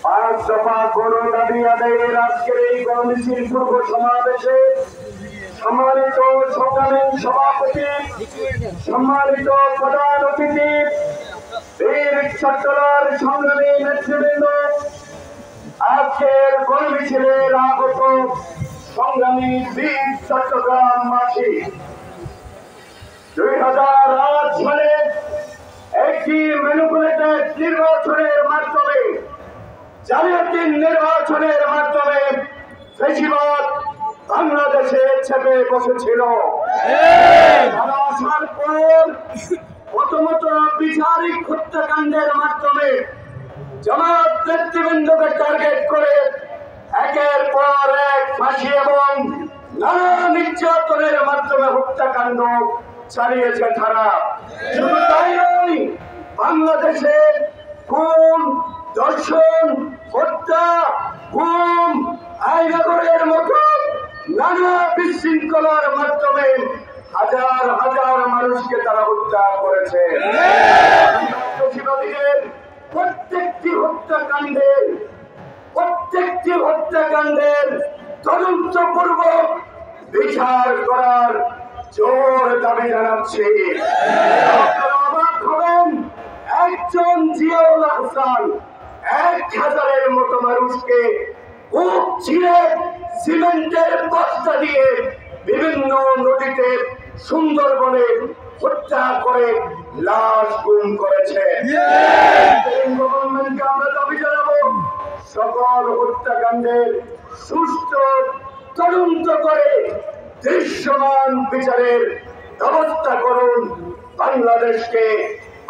পাঁচ দফা গণ দাবি আদায়ের আজকের এই গণমিছিল পূর্ব সমাবেশে সম্মানিত সংগ্রামী সভাপতি, সম্মানিত প্রধান অতিথি, বীর ছাত্রদলের সংগ্রামী নেতৃবৃন্দ, আজকের গণমিছিলের আগত সংগ্রামী বীর চট্টগ্রামবাসী, 2008 সালে একটি ম্যানিপুলেটেড নির্বাচনের মাধ্যমে, জালিয়াতি নির্বাচনের মাধ্যমে ফ্যাসিবাদ বাংলাদেশে চেপে বসেছিল। আসার পর প্রথমত বিচারিক হত্যাকাণ্ডের মাধ্যমে জামাত নেতৃবৃন্দকে টার্গেট করে একের পর এক ফাঁসি এবং নানা নির্যাতনের মাধ্যমে হত্যাকাণ্ড চালিয়েছে তারা। শুধু তাই নয়, বাংলাদেশে খুন, ধর্ষণ, হত্যা, গুম, আইনগরের মতো নানা বিশৃঙ্খলার মাধ্যমে হাজার হাজার মানুষকে তারা হত্যা করেছে। প্রত্যেকটি হত্যাকাণ্ডের তদন্তপূর্বক বিচার করার জোর দাবি জানাচ্ছি। অবাক হবেন, একজন জিয়াউল হাসান 1000-এর মতো মানুষকে বুক ছিঁড়ে সিমেন্টের বস্তা দিয়ে বিভিন্ন নদীতে, সুন্দরবনে হত্যা করে লাশ গুম করেছে। গভর্নমেন্টকে আমরা দাবি জানাবো, সকল হত্যাকাণ্ডের সুষ্ঠু তদন্ত করে দৃশ্যমান বিচারের ব্যবস্থা করুন, বাংলাদেশকে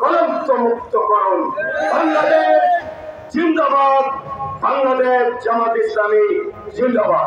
কলঙ্ক মুক্ত করুন। বাংলাদেশ জিন্দাবাদ, বাংলাদেশ জামাত ইসলামী জিন্দাবাদ।